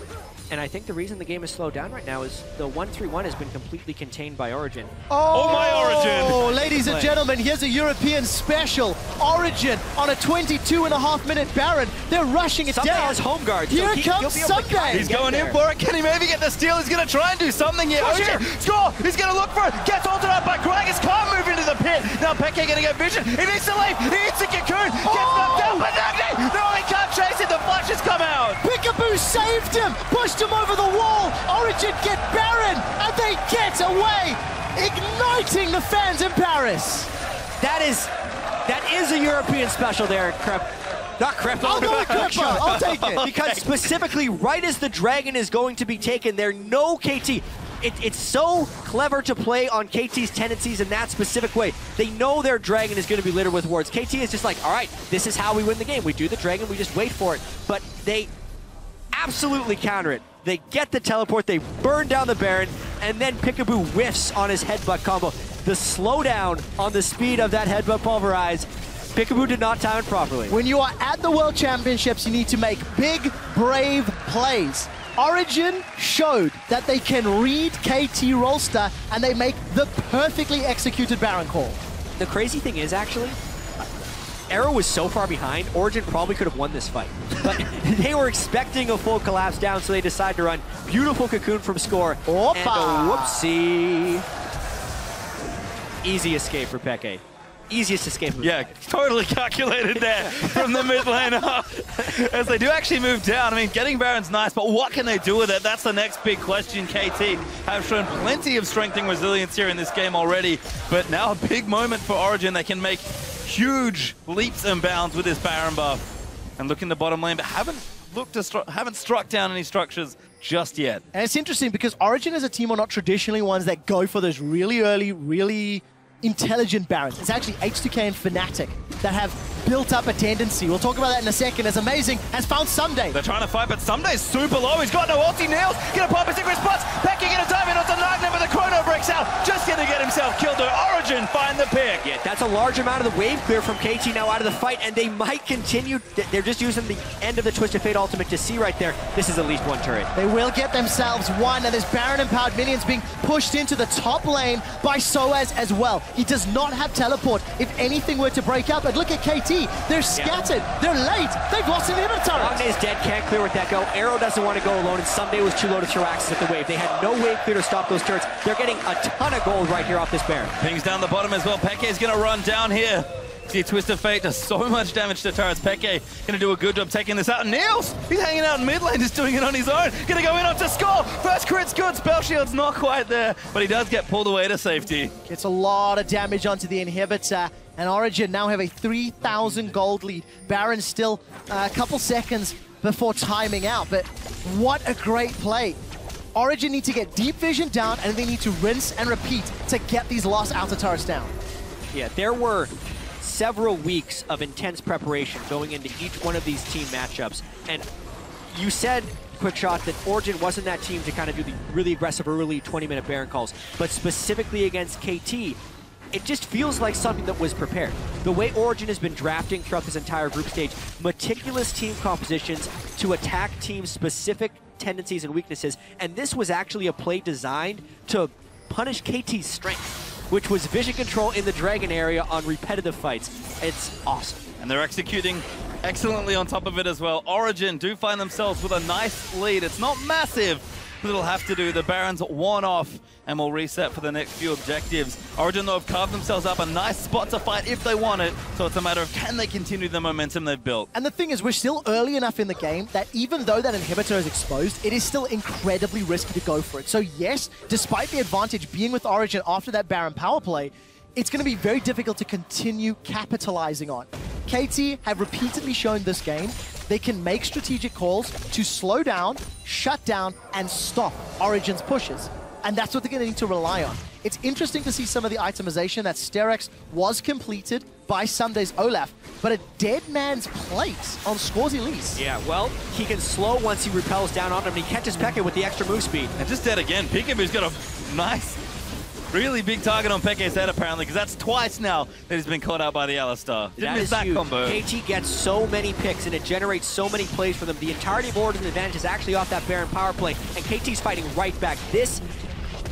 And I think the reason the game is slowed down right now is the 1-3-1 has been completely contained by Origen. Oh my Origen! Ladies and gentlemen, here's a European special. Origen on a 22.5-minute Baron. They're rushing it Sunday down. has home guard. Here comes Sunday. He's going in for it. Can he maybe get the steal? He's going to try and do something here. Origen, Score! He's going to look for it. Gets altered up by Gragas. Can't move into the pit. Now Peke going to get vision. He needs to leave. He needs a cocoon. Gets knocked down by Nagne. No, he can't chase it. The flash has come out. Peekaboo saved him. Pushed him over the wall. Origen get Baron, and they get away, igniting the fans in Paris. That is a European special there, Crep. Not Crep. I'll go with Crep. I'll take it. Because specifically, right as the dragon is going to be taken, there no KT. It's so clever to play on KT's tendencies in that specific way. They know their dragon is going to be littered with wards. KT is just like, all right, this is how we win the game. We do the dragon, we just wait for it. But they absolutely counter it. They get the teleport, they burn down the Baron, and then Peekaboo whiffs on his headbutt combo. The slowdown on the speed of that headbutt pulverize, Peekaboo did not time it properly. When you are at the World Championships, you need to make big, brave plays. Origen showed that they can read KT Rolster, and they make the perfectly executed Baron call. The crazy thing is, actually, Arrow was so far behind, Origen probably could have won this fight. But they were expecting a full collapse down, so they decided to run. Beautiful cocoon from Score. Opa. And a whoopsie. Easy escape for Peke. Easiest escape. Yeah, totally calculated there from the mid lane up. As they do actually move down. I mean, getting Baron's nice, but what can they do with it? That's the next big question. KT have shown plenty of strength and resilience here in this game already, but now a big moment for Origen. They can make huge leaps and bounds with this Baron buff. And look in the bottom lane, but haven't struck down any structures just yet. And it's interesting because Origen as a team are not traditionally ones that go for those really early, really intelligent Barons. It's actually H2K and Fnatic that have built up a tendency. We'll talk about that in a second, as Amazing has found Sunday. They're trying to fight, but Sunday's super low. He's got no ulti. Nails gonna pop his secret spots. Peke gonna dive in onto Nagne, but the chrono breaks out. Just gonna get himself killed. Origen find the pick. Yeah, that's a large amount of the wave clear from KT now out of the fight, and they might continue. They're just using the end of the Twisted Fate ultimate to see right there. This is at least one turret. They will get themselves one, and there's Baron-empowered minions being pushed into the top lane by Soaz as well. He does not have teleport if anything were to break up. And look at KT. They're scattered. They're late. They've lost an inhibitor. Nagne's dead. Can't clear with that go. Arrow doesn't want to go alone, and Sunday was too low to throw axes at the wave. They had no wave clear to stop those turrets. They're getting a ton of gold right here off this Baron. Pings down the bottom as well. Peke is going to run down here. See, Twist of Fate does so much damage to turrets. Peke going to do a good job taking this out. Niels, he's hanging out in mid lane, just doing it on his own. Going to go in onto Score. First crit's good. Spell shield's not quite there, but he does get pulled away to safety. Gets a lot of damage onto the inhibitor. And Origen now have a 3,000 gold lead. Baron still a couple seconds before timing out, but what a great play. Origen need to get deep vision down, and they need to rinse and repeat to get these last outer turrets down. Yeah, there were several weeks of intense preparation going into each one of these team matchups. And you said, Quickshot, that Origen wasn't that team to kind of do the really aggressive early 20-minute Baron calls, but specifically against KT, it just feels like something that was prepared. The way Origen has been drafting throughout this entire group stage, meticulous team compositions to attack teams' specific tendencies and weaknesses, and this was actually a play designed to punish KT's strength, which was vision control in the Dragon area on repetitive fights. It's awesome. And they're executing excellently on top of it as well. Origen do find themselves with a nice lead. It's not massive, but it'll have to do. The Baron's one off and will reset for the next few objectives. Origen, though, have carved themselves up a nice spot to fight if they want it, so it's a matter of can they continue the momentum they've built. And the thing is, we're still early enough in the game that even though that inhibitor is exposed, it is still incredibly risky to go for it. So yes, despite the advantage being with Origen after that Baron power play, it's going to be very difficult to continue capitalizing on. KT have repeatedly shown this game they can make strategic calls to slow down, shut down, and stop Origen's pushes. And that's what they're going to need to rely on. It's interesting to see some of the itemization. That Sterex was completed by Sunday's Olaf, but a dead man's plate on Score's Elise. Yeah, well, he can slow once he repels down on him, and he catches Peke with the extra move speed. And just dead again. Peekaboo's got a nice, really big target on Peke's head, apparently, because that's twice now that he's been caught out by the Alistar. Didn't miss that huge. combo. KT gets so many picks, and it generates so many plays for them. The entirety of Origen's advantage is actually off that Baron power play, and KT's fighting right back.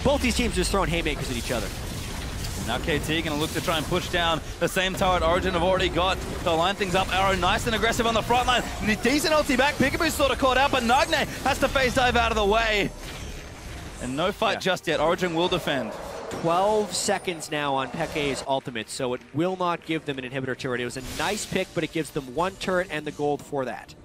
Both these teams just throwing haymakers at each other. Now KT going to look to try and push down the same turret Origen have already got to line things up. Arrow nice and aggressive on the front line. Decent ulti back. Peekaboo's sort of caught out, but Nagne has to phase dive out of the way. And no fight just yet. Origen will defend. 12 seconds now on Peke's ultimate, so it will not give them an inhibitor turret. It was a nice pick, but it gives them one turret and the gold for that.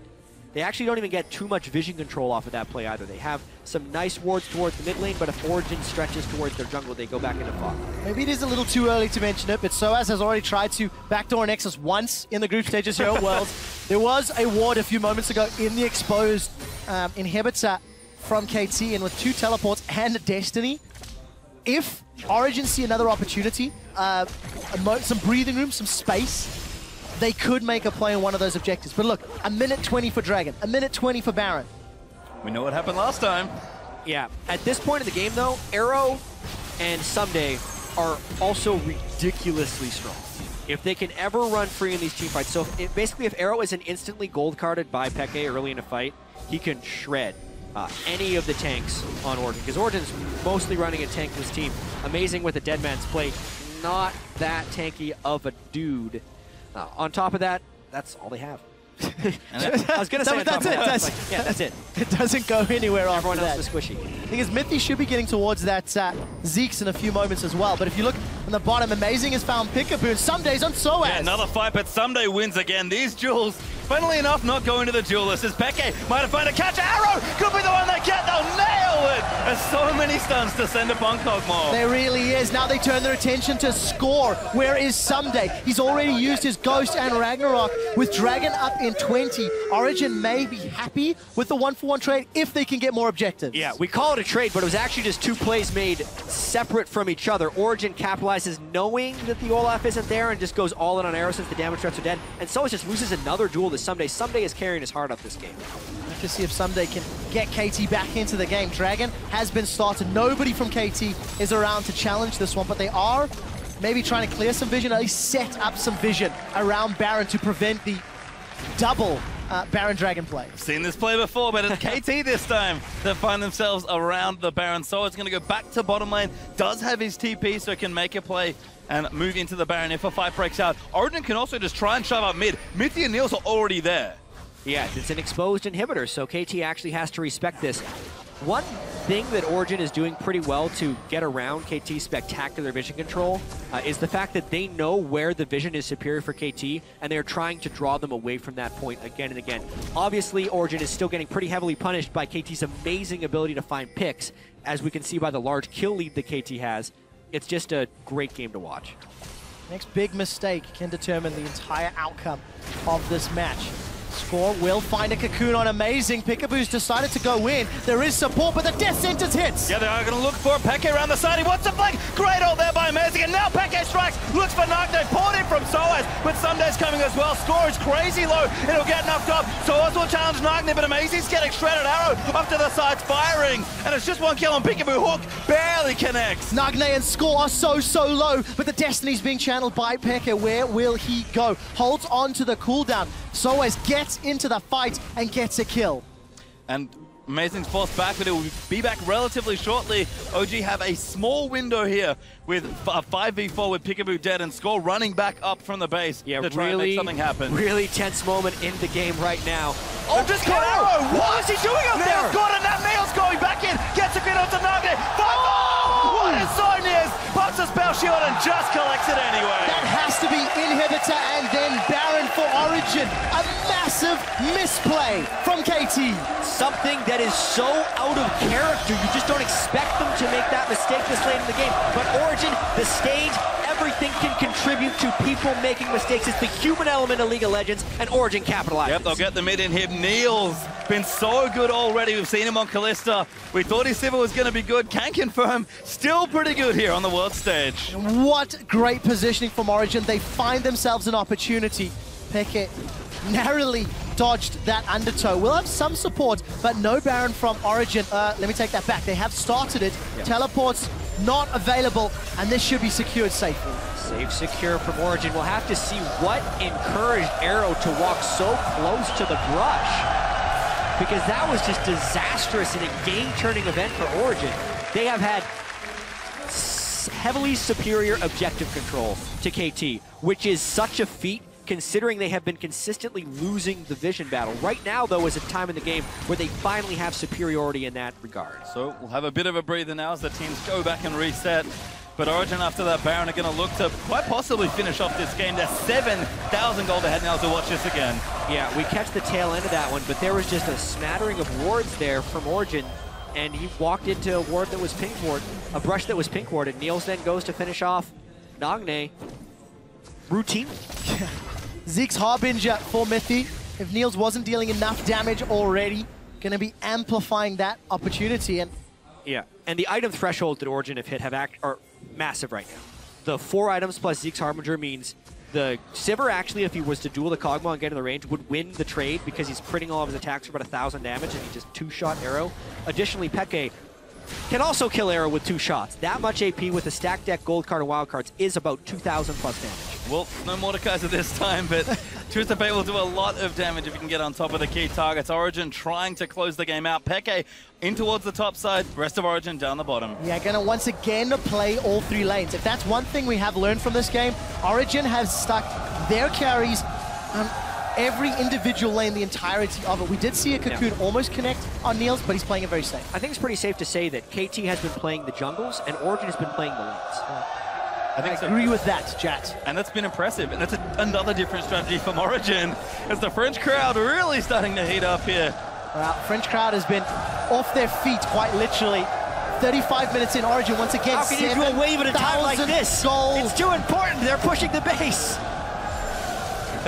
They actually don't even get too much vision control off of that play either. They have some nice wards towards the mid lane, but if Origen stretches towards their jungle, they go back into fog. Maybe it is a little too early to mention it, but Soaz has already tried to backdoor Nexus once in the group stages here at Worlds. There was a ward a few moments ago in the exposed inhibitor from KT, and with 2 teleports and a Destiny, if Origen see another opportunity, some breathing room, some space, they could make a play on one of those objectives. But look, a minute 20 for Dragon, a minute 20 for Baron. We know what happened last time. Yeah, at this point in the game though, Arrow and Someday are also ridiculously strong. If they can ever run free in these team fights, so basically if Arrow isn't instantly gold carded by Peke early in a fight, he can shred any of the tanks on Origen, because Origen's mostly running a tankless team. Amazing with a dead man's plate, not that tanky of a dude. On top of that, that's all they have. I was going to say that's it. It doesn't go anywhere after Everyone that. else is squishy. The thing is, Mithy should be getting towards that Zeke's in a few moments as well. But if you look on the bottom, Amazing has found Peekaboo, and some days on Soaz. Yeah, another fight, but Someday wins again. These duels, funnily enough, not going to the duelist, as Peke might have found a catch. Arrow could be the one they get. They'll nail it. There's so many stuns to send upon Kog'Maw. There really is. Now they turn their attention to Score. Where is Someday? He's already used his Ghost and Ragnarok. With Dragon up in 20, Origen may be happy with the 1-for-1 trade if they can get more objectives. Yeah, we call it a trade, but it was actually just 2 plays made separate from each other. Origen capitalizes knowing that the Olaf isn't there and just goes all in on Arrow since the damage threats are dead. And so it just loses another duel to Someday. Someday is carrying his heart up this game. Let's just see if Someday can get KT back into the game. Dragon has been started. Nobody from KT is around to challenge this one, but they are maybe trying to clear some vision, at least set up some vision around Baron to prevent the double Baron Dragon play. Seen this play before, but it's KT this time that find themselves around the Baron. So it's going to go back to bottom lane. Does have his TP, so can make a play and move into the Baron if a fight breaks out. Origen can also just try and shove up mid. Mithy and Niels are already there. Yeah, it's an exposed inhibitor, so KT actually has to respect this. One thing that Origen is doing pretty well to get around KT's spectacular vision control is the fact that they know where the vision is superior for KT, and they're trying to draw them away from that point again and again. Obviously, Origen is still getting pretty heavily punished by KT's amazing ability to find picks, as we can see by the large kill lead that KT has. It's just a great game to watch. Next big mistake can determine the entire outcome of this match. Score will find a cocoon on Amazing. Peekaboo's decided to go in. There is support, but the death sentence hits. Yeah, they are going to look for Peke around the side. He wants to flank. Great ult there by Amazing. And now Peke strikes. Looks for Nagne. Poured in from Soaz. But Sunday's coming as well. Score is crazy low. It'll get knocked up. Soaz will challenge Nagne, but Amazing's getting shredded. Arrow up to the sides, firing. And it's just one kill on Peekaboo. Hook barely connects. Nagne and Score are so low, but the Destiny's being channeled by Peke. Where will he go? Holds on to the cooldown. Soaz gets into the fight and gets a kill. And Amazing's forced back, but it will be back relatively shortly. OG have a small window here with a 5v4 with Peekaboo dead and Score running back up from the base to try and make something happen. Really tense moment in the game right now. Oh, just got Arrow! What is he doing up there? Nails got it, now Nails going back in, gets a good onto Nagne. What is so near? Pops a spell shield and just collects it anyway. That has to be Inhibitor and then Baron for Origen. A massive misplay from KT. Something that is so out of character. You just don't expect them to make that mistake this late in the game. But Origen, the stage, everything can contribute to people making mistakes. It's the human element of League of Legends, and Origen capitalizes. Yep, they'll get the mid in him. Niels been so good already. We've seen him on Kalista. We thought his Sivir was going to be good. Can confirm, still pretty good here on the world stage. What great positioning from Origen. They find themselves an opportunity. Peke narrowly dodged that undertow. We'll have some support, but no Baron from Origen. Let me take that back. They have started it. Yeah. Teleports not available, and this should be secured safely. Safe, secure from Origen. We'll have to see what encouraged Arrow to walk so close to the brush, because that was just disastrous in a game-turning event for Origen. They have had heavily superior objective control to KT, which is such a feat considering they have been consistently losing the vision battle. Right now, though, is a time in the game where they finally have superiority in that regard. So we'll have a bit of a breather now as the teams go back and reset. But Origen, after that Baron, are going to look to quite possibly finish off this game. They're 7,000 gold ahead now to watch this again. Yeah, we catch the tail end of that one, but there was just a smattering of wards there from Origen, and he walked into a ward that was pink ward, a brush that was pink warded. Niels then goes to finish off Nagne. Routine. Zeke's Harbinger for Mithy. If Niels wasn't dealing enough damage already, going to be amplifying that opportunity. And yeah, and the item threshold that Origen have hit are massive right now. The 4 items plus Zeke's Harbinger means the Sivir actually, if he was to duel the Kog'Maw and get in the range, would win the trade because he's critting all of his attacks for about 1,000 damage and he just 2-shot Arrow. Additionally, Peke can also kill Arrow with 2 shots. That much AP with a stack deck, gold card, and wild cards is about 2,000 plus damage. Well, no Mordekaiser this time, but Truth to Fate will do a lot of damage if you can get on top of the key targets. Origen trying to close the game out. Peke in towards the top side, rest of Origen down the bottom. Yeah, gonna once again play all 3 lanes. If that's one thing we have learned from this game, Origen has stuck their carries on every individual lane, the entirety of it. We did see a Cocoon almost connect on Niels, but he's playing it very safe. I think it's pretty safe to say that KT has been playing the jungles and Origen has been playing the lanes. I agree with that, Jat. And that's been impressive. And that's another different strategy from Origen, as the French crowd really starting to heat up here. French crowd has been off their feet, quite literally. 35 minutes in, Origen once again. How can you do a wave at a time like this? Goals. It's too important. They're pushing the base.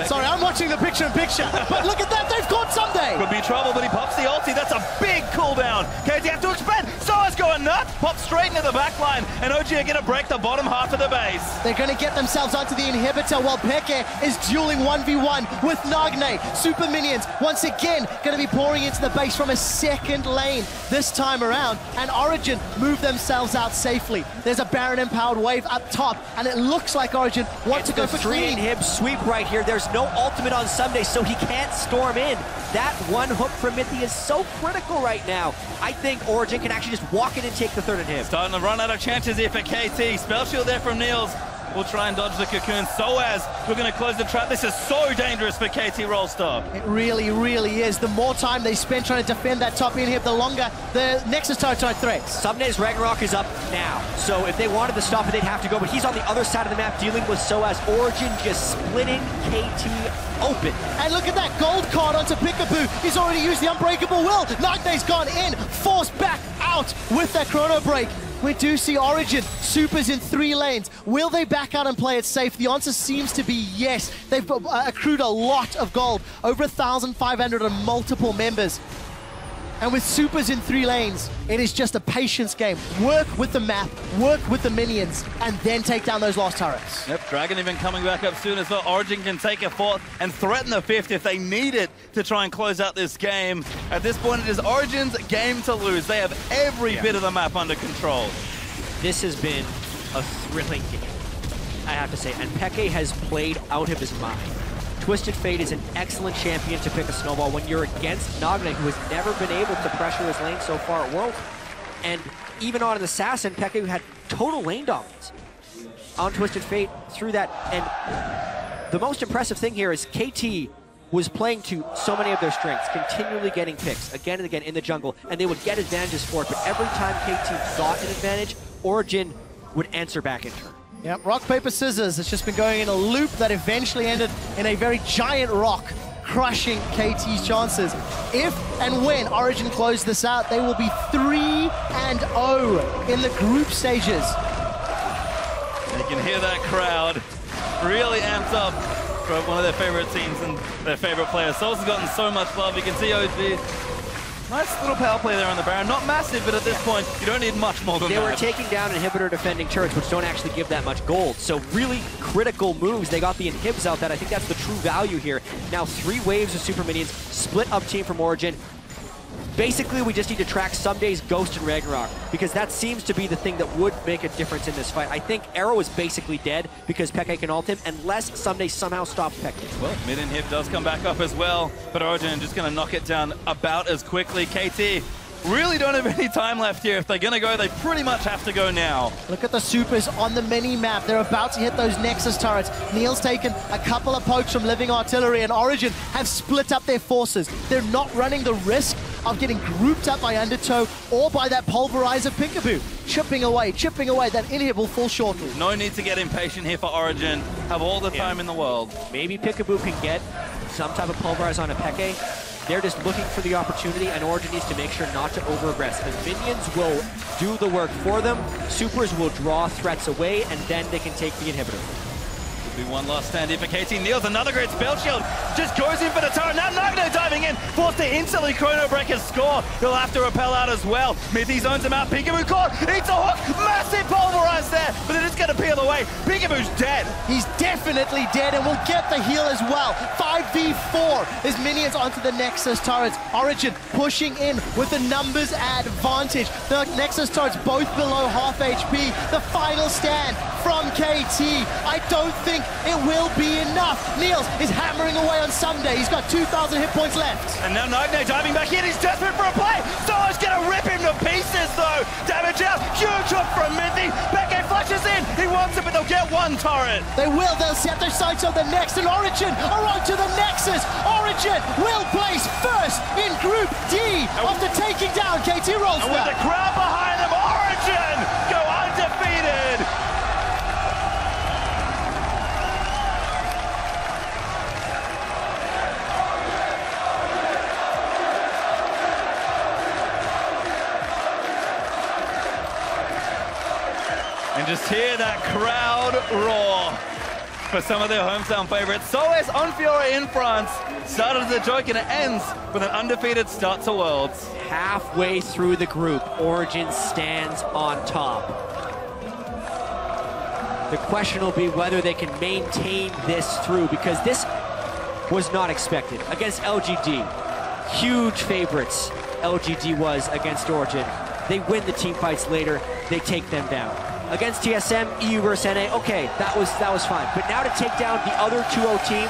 Sorry, I'm watching the picture-in-picture. But look at that, they've got Sunday. Could be trouble, but he pops the ulti. That's a big cooldown. KT have to expand. Soa's going nuts. Pops straight into the back line. And OG are going to break the bottom half of the base. They're going to get themselves onto the inhibitor while Peke is dueling 1v1 with Nagne. Super minions, once again, going to be pouring into the base from a second lane this time around. And Origen move themselves out safely. There's a Baron-empowered wave up top, and it looks like Origen want to go for 3 clean. inhib sweep right here. There's no ultimate on Sunday, so he can't storm in. That one hook from Mithy is so critical right now. I think Origen can actually just walk in and take the 3rd inhib. Starting to run out of chances here for KT. Spell shield there from Niels. We'll try and dodge the Cocoon. Soaz, we're going to close the trap. This is so dangerous for KT Rolster. It really, really is. The more time they spend trying to defend that top inhib, the longer the Nexus turret threats. Sumnay's Ragnarok is up now, so if they wanted to stop it, they'd have to go, but he's on the other side of the map dealing with Soaz. Origen just splitting KT open. And look at that gold card onto Peekaboo. He's already used the Unbreakable Will. Nagne's gone in, forced back out with that Chrono Break. We do see Origen supers in 3 lanes. Will they back out and play it safe? The answer seems to be yes. They've accrued a lot of gold, over 1,500 on multiple members. And with supers in 3 lanes, it is just a patience game. Work with the map, work with the minions, and then take down those last turrets. Yep, Dragon even coming back up soon as well. Origen can take a 4th and threaten the 5th if they need it to try and close out this game. At this point, it is Origen's game to lose. They have every bit of the map under control. This has been a thrilling game, I have to say, and Peke has played out of his mind. Twisted Fate is an excellent champion to pick a snowball when you're against Nagne, who has never been able to pressure his lane so far at World. And even on an Assassin, Peke had total lane dominance on Twisted Fate through that. And the most impressive thing here is KT was playing to so many of their strengths, continually getting picks again and again in the jungle, and they would get advantages for it, but every time KT got an advantage, Origen would answer back in turn. Yep, rock, paper, scissors. It's just been going in a loop that eventually ended in a very giant rock, crushing KT's chances. If and when Origen close this out, they will be 3-0 in the group stages. You can hear that crowd really amped up for one of their favorite teams and their favorite players. Souls has gotten so much love. You can see OG. Nice little power play there on the Baron. Not massive, but at this point, you don't need much more than that. They were taking down inhibitor defending turrets, which don't actually give that much gold. So really critical moves. They got the inhibs out. That I think that's the true value here. Now 3 waves of super minions, split up team from Origen. Basically, we just need to track Sumday's Ghost and Ragnarok, because that seems to be the thing that would make a difference in this fight. I think Arrow is basically dead because Peke can ult him, unless Someday somehow stops Peke. Well, mid inhib does come back up as well, but Origen just going to knock it down about as quickly. KT really don't have any time left here. If they're going to go, they pretty much have to go now. Look at the supers on the mini-map. They're about to hit those Nexus turrets. Neil's taken a couple of pokes from Living Artillery, and Origen have split up their forces. They're not running the risk of getting grouped up by Undertow or by that Pulverizer Peekaboo. Chipping away. That inhib will fall shortly. No need to get impatient here for Origen. Have all the time in the world. Maybe Peekaboo can get some type of Pulverize on a Peke. They're just looking for the opportunity, and Origen needs to make sure not to over-aggress. The minions will do the work for them. Supers will draw threats away, and then they can take the inhibitor. Be one last stand here for KT. Neil's another great spell shield. Just goes in for the turret. Now Nagno diving in. Forced to instantly Chrono Break his score. He'll have to repel out as well. Mithy zones him out. Peekaboo caught. Eats a hook. Massive pulverize there. But they're just going to peel away. Peekaboo's dead. He's definitely dead, and will get the heal as well. 5v4. His minions onto the Nexus turrets. Origen pushing in with the numbers advantage. The Nexus turrets both below half HP. The final stand from KT. I don't think it will be enough. Niels is hammering away on Someday. He's got 2,000 hit points left. And now Nagno diving back in. He's desperate for a play. Solo's going to rip him to pieces, though. Damage out. Huge hook from Mithy. Peke flashes in. He wants it, but they'll get one turret. They will. They'll set their sights on the next, and Origen are on to the Nexus. Origen will place first in Group D after taking down KT Rolster. And with the crowd behind them, Origen go undefeated. And just hear that crowd roar for some of their hometown favorites. Soles on Fiora in France started as a joke, and it ends with an undefeated start to Worlds. Halfway through the group, Origen stands on top. The question will be whether they can maintain this through, because this was not expected. Against LGD, huge favorites LGD was against Origen. They win the team fights later, they take them down. Against TSM, EU versus NA, okay, that was fine. But now to take down the other 2-0 team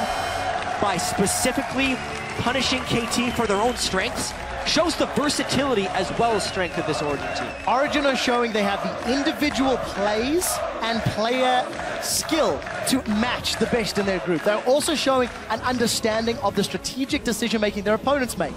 by specifically punishing KT for their own strengths shows the versatility as well as strength of this Origen team. Origen are showing they have the individual plays and player skill to match the best in their group. They're also showing an understanding of the strategic decision-making their opponents make.